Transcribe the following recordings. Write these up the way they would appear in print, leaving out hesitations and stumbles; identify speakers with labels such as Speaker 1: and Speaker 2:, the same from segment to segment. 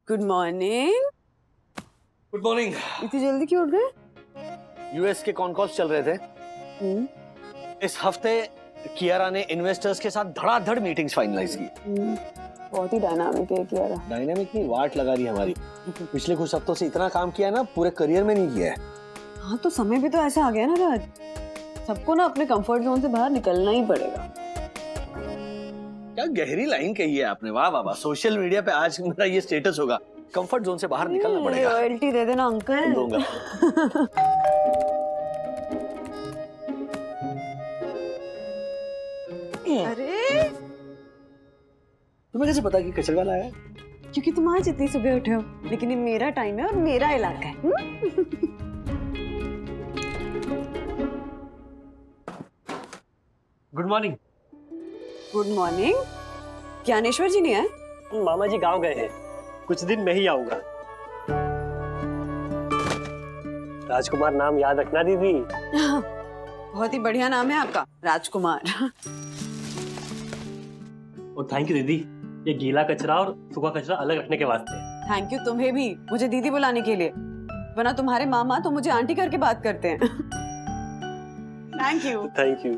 Speaker 1: Good morning.
Speaker 2: Good morning.
Speaker 1: इतनी जल्दी क्यों उठ गए?
Speaker 2: यूएस के कॉन कॉल्स चल रहे थे। इस हफ्ते कियारा ने इन्वेस्टर्स के साथ धड़ाधड़ मीटिंग्स फाइनलाइज की।
Speaker 1: बहुत ही डायनामिक है कियारा।
Speaker 2: डायनामिक नहीं, वाट लगा रही हमारी। पिछले कुछ हफ्तों से इतना काम किया ना, पूरे करियर में नहीं किया है।
Speaker 1: हाँ तो समय भी तो ऐसा आ गया ना राज, सबको ना अपने कंफर्ट जोन से बाहर निकलना ही पड़ेगा।
Speaker 2: क्या गहरी लाइन कही है आपने, वाह वाह वाह। सोशल मीडिया पे आज मेरा ये स्टेटस होगा, कंफर्ट जोन से बाहर निकलना पड़ेगा।
Speaker 1: रॉयल्टी दे देना अंकल।
Speaker 2: दूंगा।
Speaker 1: अरे
Speaker 2: तुम्हें कैसे पता कि कचरे वाला है?
Speaker 1: क्योंकि तुम आज इतनी सुबह उठे हो, लेकिन ये मेरा टाइम है और मेरा इलाका है।
Speaker 3: Good morning.
Speaker 1: Good morning. Gyaneshwar ji नहीं आए?
Speaker 3: मामा जी गांव गए हैं, कुछ दिन में ही आऊंगा। राजकुमार नाम याद रखना दीदी।
Speaker 1: बहुत ही बढ़िया नाम है आपका, राजकुमार।
Speaker 3: और थैंक यू दीदी, ये गीला कचरा और सूखा कचरा अलग रखने के वास्ते।
Speaker 1: थैंक यू तुम्हें भी मुझे दीदी बुलाने के लिए, वरना तुम्हारे मामा तो मुझे आंटी करके बात करते हैं। Thank you.
Speaker 3: Thank you.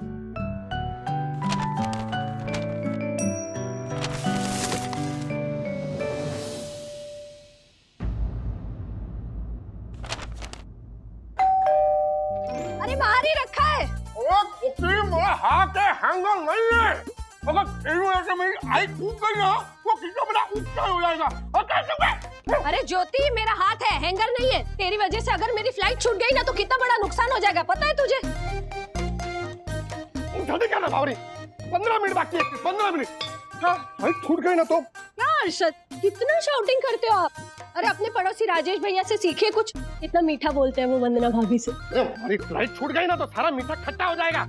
Speaker 4: अरे बाहर ही रखा है।
Speaker 5: मेरा हाथ है, हैंगर नहीं है। अगर तेरी वजह से मेरी आई टूट गई ना, वो कितना बड़ा ऊंचा हो जाएगा।
Speaker 4: अरे ज्योति, मेरा हाथ है, हैंगर नहीं है। तेरी वजह से अगर मेरी फ्लाइट छूट गई ना तो कितना बड़ा नुकसान हो जाएगा, पता है तुझे?
Speaker 5: जल्दी करना बावरी, 15 मिनट बाकी है, 15 मिनट। क्या फ्लाइट छूट गई ना तो?
Speaker 4: क्या अर्शद, कितना शाउटिंग करते हो आप? अरे अपने पड़ोसी राजेश भैया से सीखिए कुछ, इतना मीठा बोलते हैं वो वंदना भाभी से।
Speaker 5: हमारी फ्लाइट छूट गई ना तो सारा मीठा खट्टा हो जाएगा।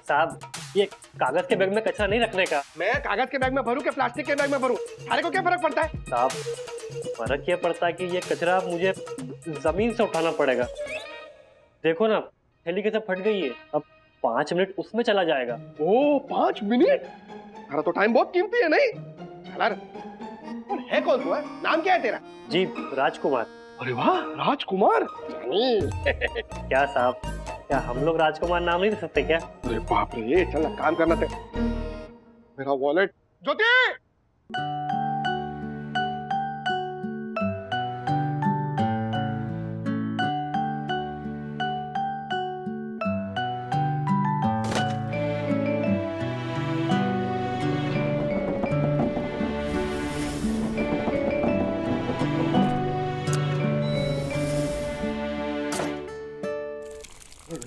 Speaker 3: साहब, ये कागज के बैग में कचरा नहीं रखने का।
Speaker 5: मैं कागज के बैग में भरूं कि प्लास्टिक के बैग में भरूं, सारे को क्या फर्क पड़ता है?
Speaker 3: साहब, फर्क ये पड़ता है कि ये कचरा मुझे जमीन से उठाना पड़ेगा। देखो ना, थैली कैसे फट गई है। अब 5 मिनट उसमें चला जाएगा।
Speaker 5: ओ 5 मिनट? अरे तो टाइम बहुत कीमती है नहीं? और है कौन तू है? नाम क्या है तेरा?
Speaker 3: जी, राजकुमार।
Speaker 5: अरे वाह, राजकुमार।
Speaker 3: क्या साहब, क्या हम लोग राजकुमार नाम नहीं दे सकते क्या?
Speaker 5: अरे बाप रे, ये चल काम करना थे। मेरा वॉलेट। ज्योति!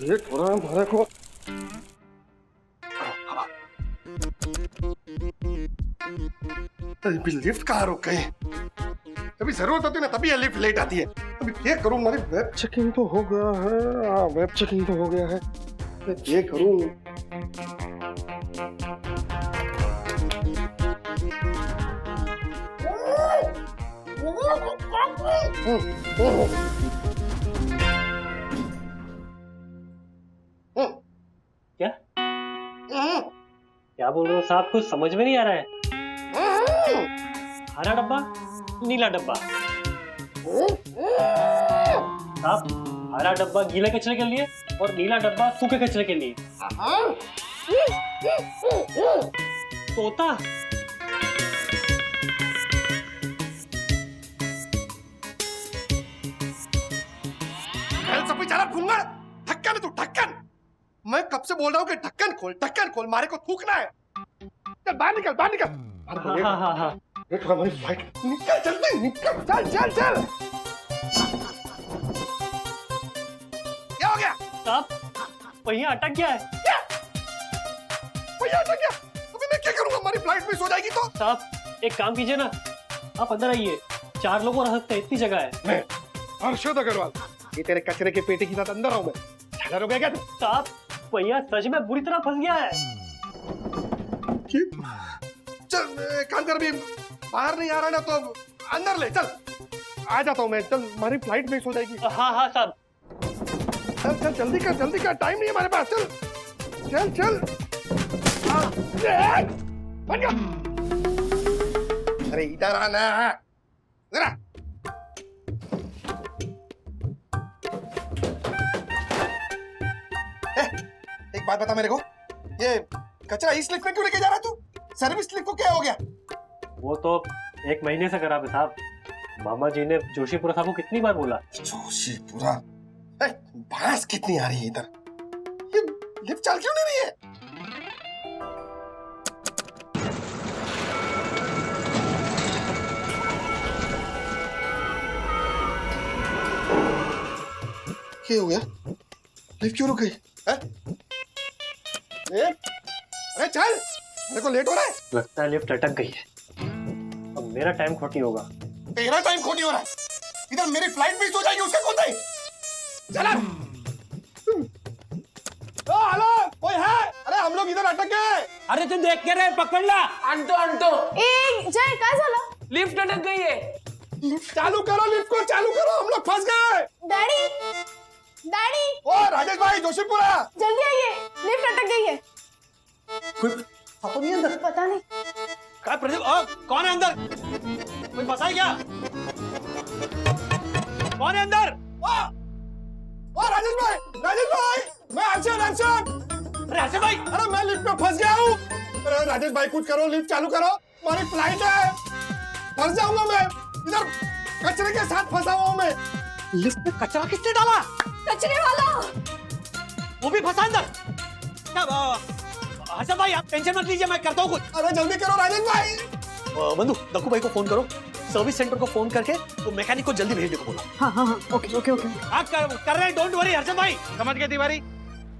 Speaker 5: लेट हो रहा है हमारे को। अभी लिफ्ट कहाँ रुक गई? अभी जरूरत होती है ना तभी ये लिफ्ट लेट आती है। अभी क्या करूं? हमारी वेब चेकिंग तो हो गया है। हाँ, वेब चेकिंग तो हो गया है। मैं क्या करूं?
Speaker 3: क्या क्या बोल रहे हो साहब, कुछ समझ में नहीं आ रहा है। हरा डब्बा, नीला डब्बा। साहब, हरा डब्बा गीले कचरे के लिए और नीला डब्बा सूखे कचरे के लिए। तोता।
Speaker 5: सब बेचारा घूंगा। ढक्कन है तू, ढक्कन। मैं कब से बोल रहा हूँ कि ढक्कन खोल, ढक्कन खोल, मारे को थूकना है। चल बाहर निकल, बाहर निकल।
Speaker 3: हाँ।
Speaker 5: हमारी फ्लाइट। निकल जल्दी, निकल, चल चल चल। क्या हो गया?
Speaker 3: साहब, पहिया अटक गया है।
Speaker 5: भैया अटक गया। अभी मैं क्या करूँगा? हमारी फ्लाइट मिस हो जाएगी तो।
Speaker 3: साहब, एक काम कीजिए ना, आप अंदर आइए, 4 लोग रह सकते हैं, इतनी जगह है।
Speaker 5: मैं हर्षद अग्रवाल, ये तेरे कचरे के पेटी के साथ अंदर आऊं मैं। झाड़ा हो गया क्या तू?
Speaker 3: साहब, पहिया सच में बुरी तरह फंस गया है।
Speaker 5: चल काम कर, भी बाहर नहीं आ रहा ना तो अंदर ले चल। आ जाता हूँ मैं, चल हमारी फ्लाइट मिस हो जाएगी।
Speaker 3: हाँ साहब।
Speaker 5: चल चल जल्दी कर, जल्दी कर, टाइम नहीं है हमारे पास। चल चल चल। बन गया। अरे इधर आना जरा। एक बात बता मेरे को, ये कचरा इस लिफ्ट में क्यों लेके जा रहा तू? सर्विस लिफ्ट को क्या हो गया?
Speaker 3: वो तो 1 महीने से खराब है साहब। मामा जी ने जोशीपुरा साहब को कितनी बार बोला।
Speaker 5: जोशीपुरा, भैंस कितनी आ रही है इधर। ये लिफ्ट चल क्यों नहीं रही है? क्या हो गया? लिफ्ट क्यों रुक गई? अरे चल, मेरे को लेट हो रहा है।
Speaker 3: लगता है लिफ्ट अटक गई है। अब मेरा टाइम खोटी होगा।
Speaker 5: तेरा टाइम खोटी हो रहा है। इधर मेरी फ्लाइट मिस हो जाएगी, उसका कौन है? चला। ओ हेलो, कोई है? अरे हम लोग इधर अटक गए।
Speaker 6: अरे तू देख के रे, पकड़ ला।
Speaker 7: आणतो
Speaker 8: ए जय काय झालं?
Speaker 7: लिफ्ट अटक गई है।
Speaker 5: चालू करो लिफ्ट को, चालू करो, हम लोग फंस गए।
Speaker 8: डैडी डैडी
Speaker 5: ओ राजेश भाई, जोशीपुरा,
Speaker 8: जल्दी आइए, लिफ्ट अटक गई है।
Speaker 2: कोई तो नहीं अंदर?
Speaker 8: पता नहीं।
Speaker 6: क्या प्रदीप? कौन है अंदर? कोई फंसा है क्या? कौन है अंदर?
Speaker 5: ओ राजेश भाई, मैं अर्शद।
Speaker 6: अरे हर्षद भाई,
Speaker 5: अरे मैं लिफ्ट में फंस गया हूँ। अरे राजेश भाई कुछ करो, लिफ्ट चालू करो, हमारी फ्लाइट है। फंस जाऊंगा मैं, इधर कचरे के साथ फंसा हुआ हूँ मैं।
Speaker 6: लिफ्ट में कचरा किसने डाला?
Speaker 4: कचरे वाला।
Speaker 6: वो भी फंसा अंदर? क्या हर्षद भाई, आप टेंशन मत लीजिए, मैं करता हूँ कुछ।
Speaker 5: अरे जल्दी करो राजेश भाई।
Speaker 2: बंधु, दक्कू भाई को फोन करो, सर्विस सेंटर को फोन करके वो मैकेनिक को जल्दी भेजने को बोलो।
Speaker 1: हाँ हाँ हाँ, ओके ओके ओके।
Speaker 6: आप कर रहे हैं, डोंट वरी हर्षद भाई।
Speaker 9: समझ गए तिवारी?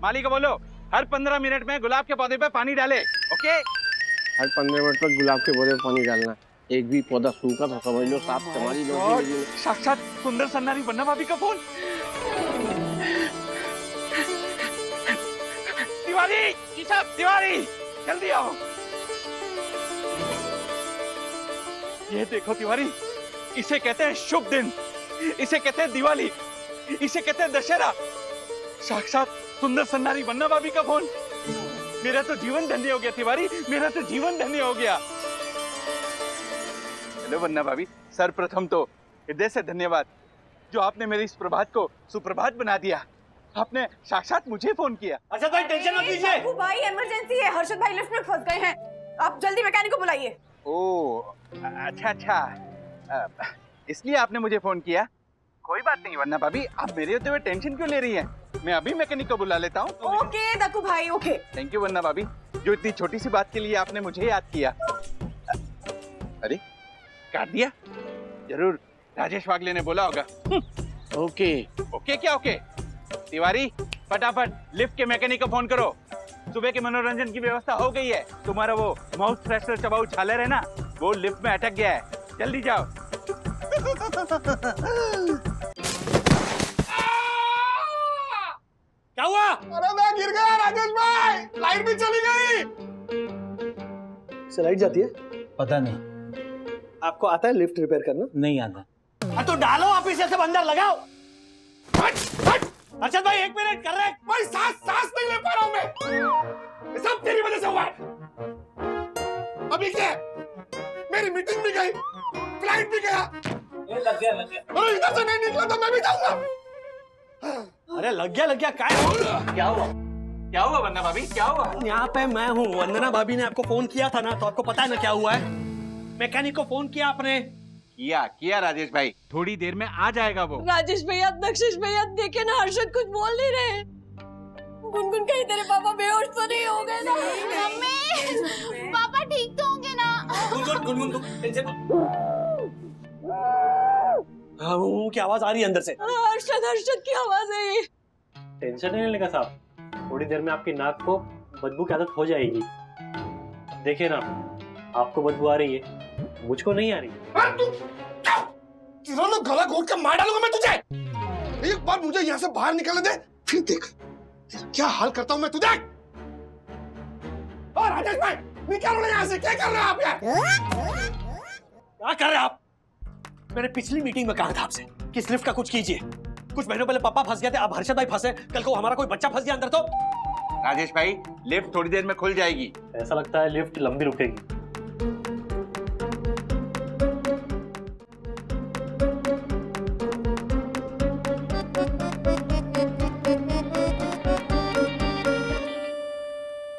Speaker 9: माली को बोलो हर 15 मिनट में गुलाब के पौधे पे पानी डाले। ओके?
Speaker 10: हर 15 मिनट पर गुलाब के पौधे पानी डालना। एक भी पौधा सूखा तो समझ लो साफ तुम्हारी लोग।
Speaker 9: साक्षात सुंदर सन्नारी बन्ना भाभी का फोन। तिवारी, तिवारी, जल्दी आओ। ये देखो तिवारी, इसे कहते हैं शुभ दिन, इसे कहते हैं दिवाली, इसे कहते हैं दशहरा। साक्षात सुंदर सन्नारी बन्ना भाभी का फोन। मेरा तो जीवन धन्य हो गया तिवारी, मेरा तो जीवन धन्य हो गया। हेलो बन्ना भाभी, सर्वप्रथम तो हृदय से धन्यवाद जो आपने मेरी इस प्रभात को सुप्रभात बना दिया। आपने साक्षात मुझे फोन किया।
Speaker 6: हर्षद भाई टेंशन मत लीजिए।
Speaker 1: दक्कू भाई इमरजेंसी है, हर्षद भाई लिफ्ट में फंस गए हैं, आप जल्दी मैकेनिक को बुलाइए।
Speaker 9: ओह अच्छा, इसलिए आपने मुझे फोन किया। कोई बात नहीं वरना भाभी, आप मेरे होते हुए टेंशन क्यों ले रही हैं? मैं अभी मैकेनिक को बुला लेता हूँ।
Speaker 1: ओके दक्कू भाई, ओके।
Speaker 9: थैंक यू वरना भाभी, जो इतनी छोटी सी बात के लिए आपने मुझे याद किया। अरे काट दिया? जरूर राजेश वागले ने बोला होगा।
Speaker 10: ओके
Speaker 9: ओके क्या ओके? तिवारी फटाफट लिफ्ट के मैकेनिक को फोन करो। सुबह के मनोरंजन की व्यवस्था हो गई है। तुम्हारा वो माउथ फ्रेशनर चबाऊ छालर है ना, वो लिफ्ट में अटक गया है। जल्दी जाओ।
Speaker 6: क्या हुआ?
Speaker 5: अरे मैं गिर गया राजेश भाई, लाइट भी चली गई।
Speaker 2: से लाइट जाती है?
Speaker 6: पता नहीं,
Speaker 2: आपको आता है लिफ्ट रिपेयर करना?
Speaker 6: नहीं आता। तो डालो आप इसे, सब अंदर लगाओ। हर्षद भाई 1 मिनट कर रहे हैं।
Speaker 5: भाई सांस नहीं ले पा रहा हूँ मैं, ये सब तेरी वजह से हुआ है। अभी क्या? मेरी मीटिंग भी गई, फ्लाइट भी गया।
Speaker 6: लग गया।
Speaker 5: अरे इधर से नहीं निकला तो मैं भी जाऊंगा।
Speaker 6: अरे लग गया क्या हुआ
Speaker 9: वरना भाभी, क्या हुआ?
Speaker 6: यहाँ पे मैं हूँ। वंदना भाभी ने आपको फोन किया था ना, तो आपको पता है ना क्या हुआ है। मैकेनिक को फोन किया आपने?
Speaker 9: किया राजेश भाई, थोड़ी देर में आ जाएगा वो।
Speaker 4: राजेश भैया, दक्षिश भैया, देखे ना हर्षद कुछ बोल नहीं रहे। गुनगुन कहीं तेरे पापा बेहोश तो नहीं हो गए ना?
Speaker 8: मम्मी पापा ठीक तो होंगे ना?
Speaker 6: गुनगुन की आवाज आ रही है अंदर से।
Speaker 4: हर्षद की आवाज है ये।
Speaker 3: टेंशन नहीं लेगा साहब, थोड़ी देर में आपकी नाक को बदबू की आदत हो जाएगी। देखिए ना, आपको बदबू आ रही है, मुझको नहीं आ रही।
Speaker 5: तिरों गला घोट के मार डालूंगा मैं तुझे। एक बार मुझे यहाँ से बाहर निकलने दे, फिर देख तेरा क्या हाल करता हूँ मैं तुझे। ओ राजेश भाई, निकलो यहाँ से। क्या कर रहे हो आप यार?
Speaker 6: क्या कर रहे हैं आप? मैंने पिछली मीटिंग में कहा था आपसे कि इस लिफ्ट का कुछ कीजिए। कुछ महीनों पहले पापा फंस गए थे, अब हर्षद भाई फंसे, कल को हमारा कोई बच्चा फंस गया अंदर तो
Speaker 9: राजेश भाई, लिफ्ट थोड़ी देर में खुल जाएगी।
Speaker 3: ऐसा लगता है लिफ्ट लंबी रुकेगी।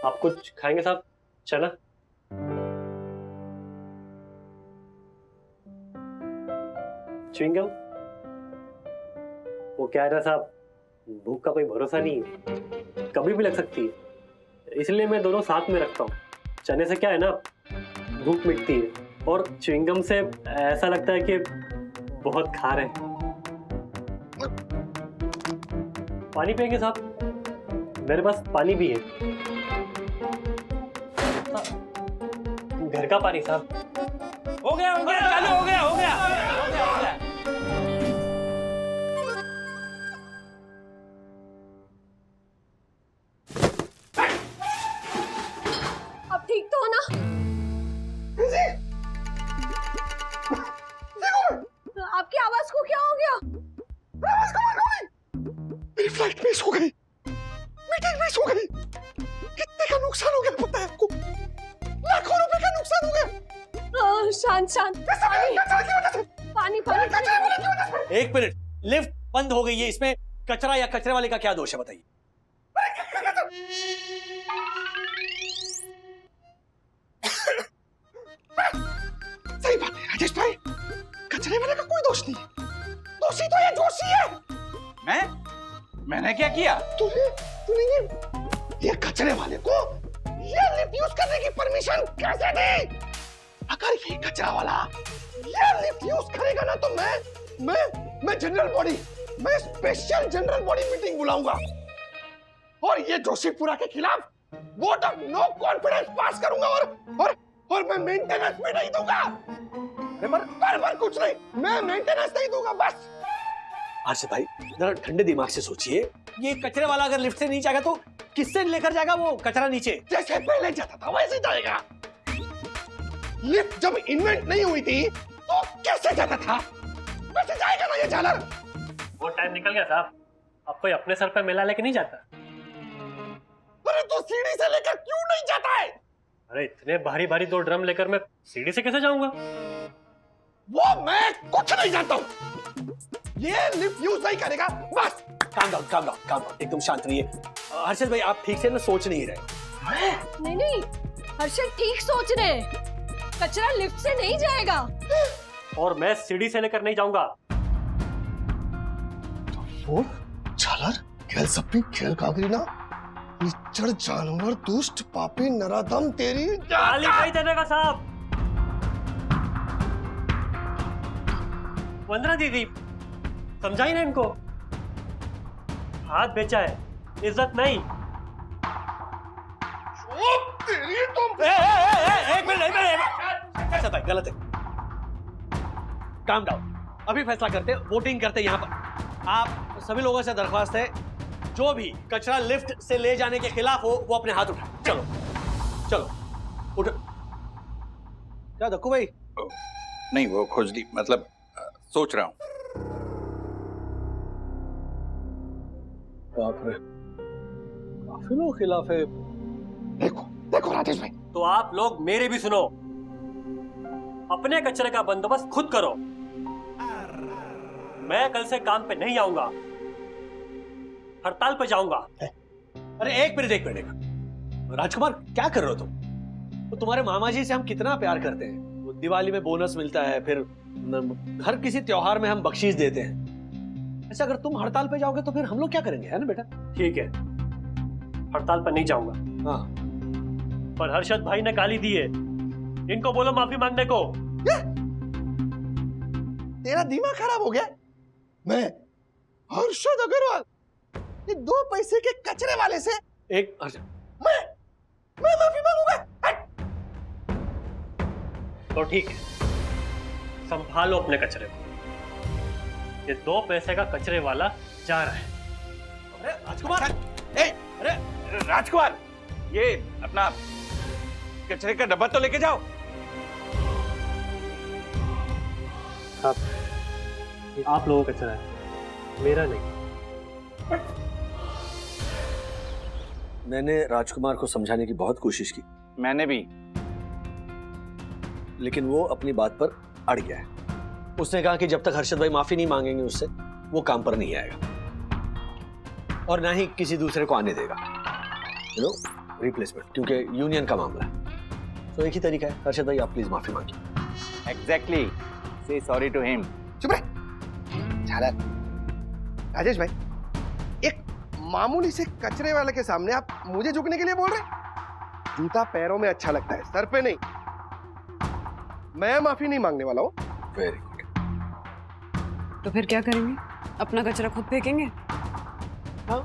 Speaker 3: आप कुछ खाएंगे साहब? चना? च्युइंगम? वो क्या है ना साहब, भूख का कोई भरोसा नहीं है, कभी भी लग सकती है, इसलिए मैं दोनों साथ में रखता हूँ। चने से क्या है ना, भूख मिटती है, और च्युइंगम से ऐसा लगता है कि बहुत खा रहे हैं। पानी पियेंगे साहब? मेरे पास पानी भी है, घर का पानी साहब।
Speaker 6: हो गया चालू हो गया।
Speaker 4: अब ठीक तो हो ना? आपकी आवाज को क्या हो गया?
Speaker 5: मेरी फ्लाइट मिस हो गई, मीटिंग मिस हो गई। कितने का नुकसान हो गया पता है आपको? लाखों रुपए का नुकसान हो गया।
Speaker 4: शांत पानी।
Speaker 2: एक मिनट, लिफ्ट बंद हो गई है, इसमें कचरा या कचरे वाले का क्या दोष है बताइए?
Speaker 5: सही बात है राजेश भाई, कचरे वाले का कोई दोष नहीं है, दोषी तो ये जोशी है।
Speaker 9: मैंने क्या किया?
Speaker 5: तूने ये कचरे वाले को ये लिफ्ट यूज करने की परमिशन कैसे दी? अगर ये कचरा वाला ये लिफ्ट यूज करेगा ना तो मैं जनरल बॉडी, मैं स्पेशल जनरल बॉडी मीटिंग बुलाऊंगा और ये जोशीपुरा के खिलाफ वोट ऑफ नो कॉन्फिडेंस पास करूंगा और मैं मेंटेनेंस भी नहीं दूंगा। पर कुछ नहीं, मैं मेंटेनेंस नहीं दूंगा बस।
Speaker 2: हर्षद भाई जरा ठंडे दिमाग से सोचिए, ये कचरे वाला अगर लिफ्ट से नहीं जाएगा तो किससे लेकर जाएगा वो कचरा नीचे?
Speaker 5: जैसे पहले जाता था वैसे जाएगा। लिफ्ट जब इन्वेंट नहीं हुई थी तो कैसे जाता था वैसे जाएगा ना ये झालर।
Speaker 3: वो टाइम निकल गया साहब, अब कोई अपने सर पर मेला लेके नहीं जाता।
Speaker 5: अरे तो सीढ़ी से लेकर क्यों नहीं जाता है?
Speaker 3: अरे इतने भारी भारी 2 ड्रम लेकर मैं सीढ़ी से कैसे जाऊंगा?
Speaker 5: वो मैं कुछ नहीं जानता हूँ, ये लिफ्ट यूज नहीं करेगा बस।
Speaker 2: काम डाउन, एकदम शांत रहिए। हर्षद भाई आप ठीक से ना सोच नहीं रहे।
Speaker 4: नहीं, हर्षद ठीक सोच रहे हैं, कचरा लिफ्ट से नहीं जाएगा।
Speaker 3: और मैं सीढ़ी से लेकर नहीं जाऊंगा।
Speaker 5: वो झालर खेल सप्पी खेल कागरी ना, निच्चड़ जानवर दुष्ट पापी नराधम तेरी
Speaker 3: गाली नहीं देने का साहब। वंदना दीदी समझाई ना इनको, हाथ बेचा है, इज्जत नहीं।
Speaker 5: तेरी तुम
Speaker 2: एक मिनट, हर्षद भाई गलत है। काम डाउन, अभी फैसला करते, वोटिंग करते। यहाँ पर आप सभी लोगों से दरख्वास्त है, जो भी कचरा लिफ्ट से ले जाने के खिलाफ हो वो अपने हाथ उठाए। चलो उठ। क्या दक्कू भाई?
Speaker 9: नहीं, वो खोजली मतलब सोच रहा हूँ।
Speaker 2: काफी लोग खिलाफ है।
Speaker 5: देखो राजेश भाई,
Speaker 3: तो आप लोग मेरे भी सुनो, अपने कचरे का बंदोबस्त खुद करो। मैं कल से काम पे नहीं आऊंगा, हड़ताल पे जाऊंगा।
Speaker 2: अरे एक मिनट, राजकुमार क्या कर रहे हो तुम? तो तुम्हारे मामा जी से हम कितना प्यार करते हैं, दिवाली में बोनस मिलता है, फिर हर किसी त्योहार में हम बख्शीश देते हैं। ऐसा अगर तुम हड़ताल पे जाओगे तो फिर हम लोग क्या करेंगे, है ना बेटा?
Speaker 3: ठीक है, हड़ताल पर नहीं जाऊंगा।
Speaker 2: हाँ,
Speaker 3: पर हर्षद भाई ने गाली दी है, इनको बोलो माफी मांगने को।
Speaker 5: तेरा दिमाग खराब हो गया? मैं हर्षद अग्रवाल ये 2 पैसे के कचरे वाले से
Speaker 2: एक
Speaker 5: मैं माफी मांगूंगा?
Speaker 3: तो ठीक है, संभालो अपने कचरे को। ये 2 पैसे का कचरे वाला जा रहा है।
Speaker 2: अरे राजकुमार,
Speaker 9: अरे राजकुमार, ये अपना कचरे का डब्बा तो लेके जाओ।
Speaker 3: ये आप लोगों का कचरा है, मेरा नहीं।
Speaker 2: मैंने राजकुमार को समझाने की बहुत कोशिश की,
Speaker 9: मैंने भी।
Speaker 2: लेकिन वो अपनी बात पर अड़ गया है। उसने कहा कि जब तक हर्षद भाई माफी नहीं मांगेंगे उससे, वो काम पर नहीं आएगा और ना ही किसी दूसरे को आने देगा, रिप्लेसमेंट, क्योंकि यूनियन का मामला है। तो एक ही तरीका है, हर्षद भाई आप प्लीज माफी मांगिए।
Speaker 9: एग्जैक्टली, से सॉरी टू हिम।
Speaker 5: चुप रहे। झालर, राजेश भाई, एक मामूली से कचरे वाले के सामने आप मुझे झुकने के लिए बोल रहे? जूता पैरों में अच्छा लगता है, सर पे नहीं। मैं माफी नहीं मांगने वाला हूँ।
Speaker 2: Very good.
Speaker 1: तो फिर क्या करेंगे? अपना कचरा खुद फेंकेंगे?
Speaker 2: हाँ,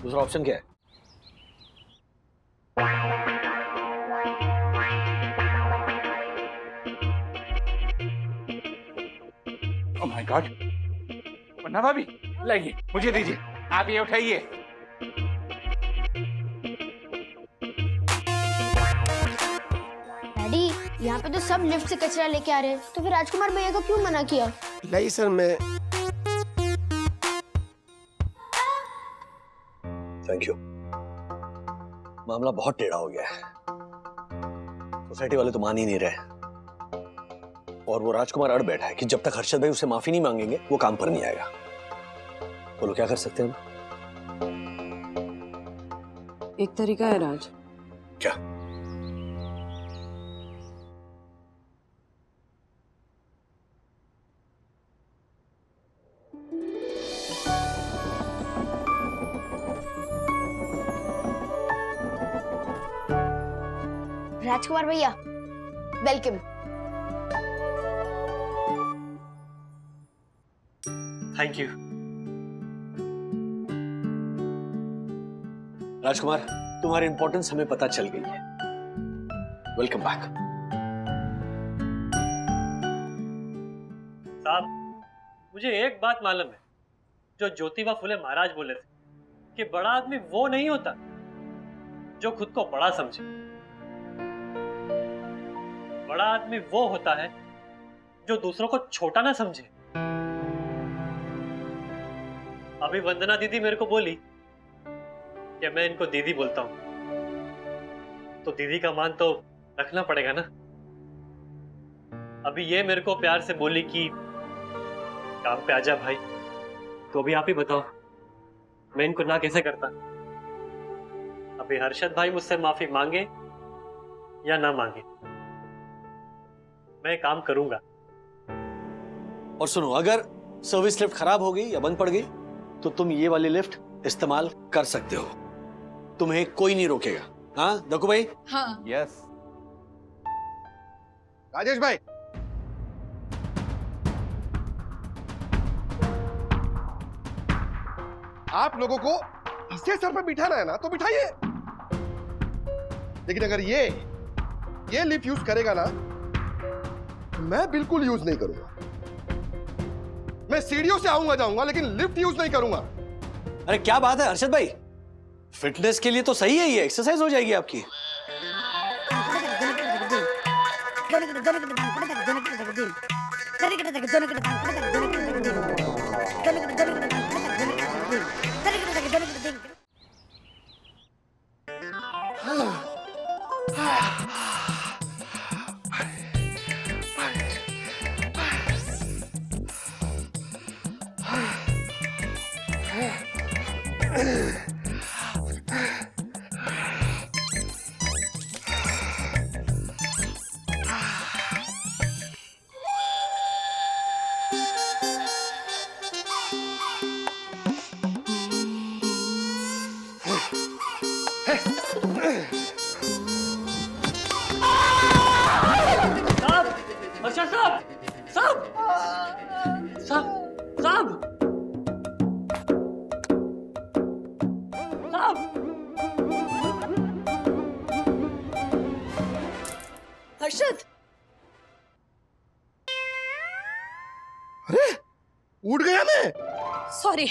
Speaker 2: दूसरा ऑप्शन क्या है?
Speaker 9: ओह माय गॉड, वन्ना भाभी लाइए, मुझे दीजिए, आप ये उठाइए।
Speaker 8: डैडी, यहाँ पे तो सब लिफ्ट से कचरा लेके आ रहे हैं, तो फिर राजकुमार भैया को क्यों मना किया?
Speaker 5: नहीं सर, मैं
Speaker 2: थैंक यू। मामला बहुत टेढ़ा हो गया है। सोसाइटी वाले तो मान ही नहीं रहे और वो राजकुमार अड़ बैठा है कि जब तक हर्षद भाई उसे माफी नहीं मांगेंगे वो काम पर नहीं आएगा। बोलो क्या कर सकते हैं?
Speaker 1: एक तरीका है राज।
Speaker 2: क्या?
Speaker 8: राजकुमार भैया, वेलकम।
Speaker 3: Thank you.
Speaker 2: राजकुमार, तुम्हारी इंपॉर्टेंस हमें पता चल गई है। Welcome back.
Speaker 3: साहब, मुझे एक बात मालूम है, जो ज्योतिबा फुले महाराज बोले थे कि बड़ा आदमी वो नहीं होता जो खुद को बड़ा समझे। बड़ा आदमी वो होता है जो दूसरों को छोटा ना समझे। अभी वंदना दीदी मेरे को बोली कि मैं इनको दीदी बोलता हूं, तो दीदी का मान तो रखना पड़ेगा ना। अभी ये मेरे को प्यार से बोली कि काम पे आजा भाई, तो अभी आप ही बताओ मैं इनको ना कैसे करता। अभी हर्षद भाई मुझसे माफी मांगे या ना मांगे, मैं काम करूंगा।
Speaker 2: और सुनो, अगर सर्विस लिफ्ट खराब हो गई या बंद पड़ गई तो तुम ये वाली लिफ्ट इस्तेमाल कर सकते हो, तुम्हें कोई नहीं रोकेगा। हाँ दक्कू भाई?
Speaker 4: हाँ।
Speaker 9: यस।
Speaker 5: राजेश भाई, आप लोगों को इसे सर पे बिठाना है ना तो बिठाइए, लेकिन अगर ये लिफ्ट यूज करेगा ना तो मैं बिल्कुल यूज नहीं करूंगा। मैं सीढ़ियों से आऊंगा जाऊंगा, लेकिन लिफ्ट यूज नहीं करूंगा।
Speaker 2: अरे क्या बात है हर्षद भाई, फिटनेस के लिए तो सही है, ये एक्सरसाइज हो जाएगी आपकी।
Speaker 4: हर्षद,
Speaker 5: अरे उठ गया मैं।
Speaker 4: सॉरी,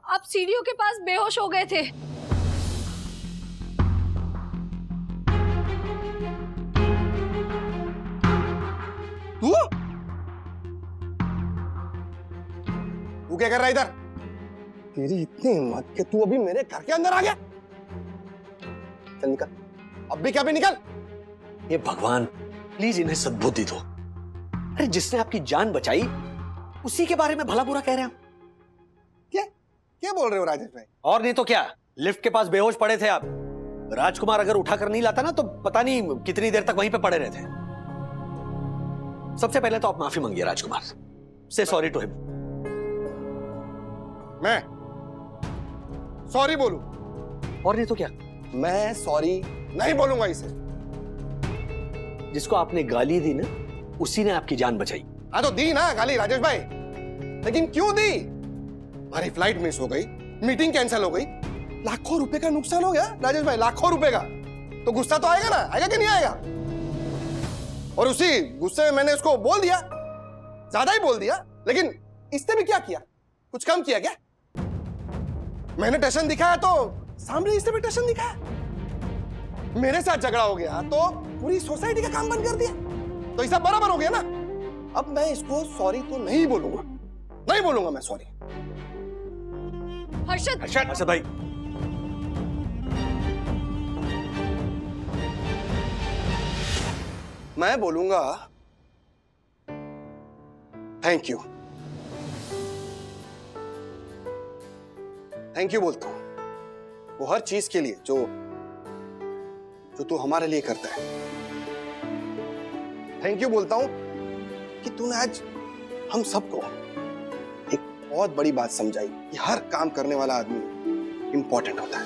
Speaker 4: आप सीढ़ियों के पास बेहोश हो गए थे।
Speaker 5: तू क्या कर रहा है इधर? तेरी इतनी हिम्मत कि तू अभी मेरे घर के अंदर आ गया। चल निकल, अब भी क्या भी निकल।
Speaker 2: ये भगवान प्लीज इन्हें सद्बुद्धि दो। अरे जिसने आपकी जान बचाई उसी के बारे में भला बुरा कह रहे हैं आप।
Speaker 5: क्या बोल रहे हो राजेश भाई?
Speaker 2: और नहीं तो क्या, लिफ्ट के पास बेहोश पड़े थे आप। राजकुमार अगर उठाकर नहीं लाता ना तो पता नहीं कितनी देर तक वहीं पे पड़े रहते। सबसे पहले तो आप माफी मांगिए राजकुमार से, सॉरी टू हिम।
Speaker 5: मैं सॉरी बोलूं?
Speaker 2: और नहीं तो क्या,
Speaker 5: मैं सॉरी नहीं बोलूंगा इसे।
Speaker 2: जिसको आपने गाली दी ना उसी ने आपकी जान बचाई।
Speaker 5: हाँ तो दी ना गाली राजेश भाई, लेकिन क्यों दी? हमारी फ्लाइट मिस हो गई, मीटिंग कैंसिल हो गई, लाखों रुपए का नुकसान हो गया राजेश भाई, लाखों रुपए का। तो गुस्सा तो आएगा ना, आएगा कि नहीं आएगा? और उसी गुस्से में मैंने उसको बोल दिया, ज्यादा ही बोल दिया। लेकिन इसने भी क्या किया? कुछ कम किया क्या? मैंने टेंशन दिखाया तो सामने इसने भी टेंशन दिखाया। मेरे साथ झगड़ा हो गया तो पूरी सोसाइटी का काम बंद कर दिया। तो ये सब बराबर हो गया ना। अब मैं इसको सॉरी तो नहीं बोलूंगा, नहीं बोलूंगा मैं सॉरी।
Speaker 4: हर्षद,
Speaker 2: हर्षद भाई,
Speaker 5: मैं बोलूंगा थैंक यू। थैंक यू बोलता हूं वो हर चीज के लिए जो तू हमारे लिए करता है। थैंक यू बोलता हूं कि तूने आज हम सबको एक बहुत बड़ी बात समझाई कि हर काम करने वाला आदमी इंपॉर्टेंट होता है।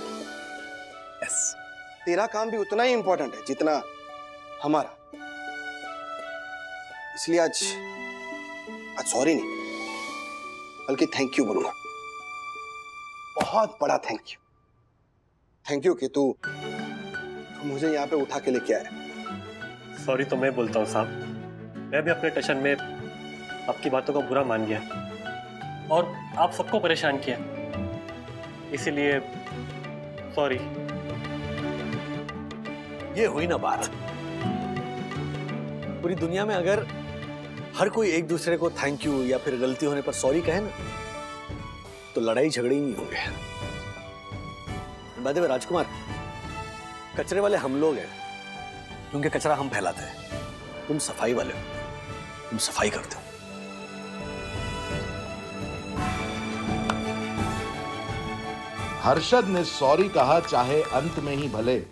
Speaker 5: यस, तेरा काम भी उतना ही इंपॉर्टेंट है जितना हमारा। इसलिए आज सॉरी नहीं बल्कि थैंक यू बोलूंगा। बहुत बड़ा थैंक यू। थैंक यू कि तू मुझे यहाँ पे उठा के लेके आया।
Speaker 3: सॉरी तो मैं बोलता हूँ साहब, मैं भी अपने टेंशन में आपकी बातों का बुरा मान गया और आप सबको परेशान किया, इसीलिए सॉरी।
Speaker 2: ये हुई ना बात। पूरी दुनिया में अगर हर कोई एक दूसरे को थैंक यू या फिर गलती होने पर सॉरी कहे ना तो लड़ाई झगड़े ही नहीं होंगे। बाय द वे राजकुमार, कचरे वाले हम लोग हैं क्योंकि कचरा हम फैलाते हैं। तुम सफाई वाले हो, तुम सफाई करते हो।
Speaker 11: हर्षद ने सॉरी कहा, चाहे अंत में ही भले,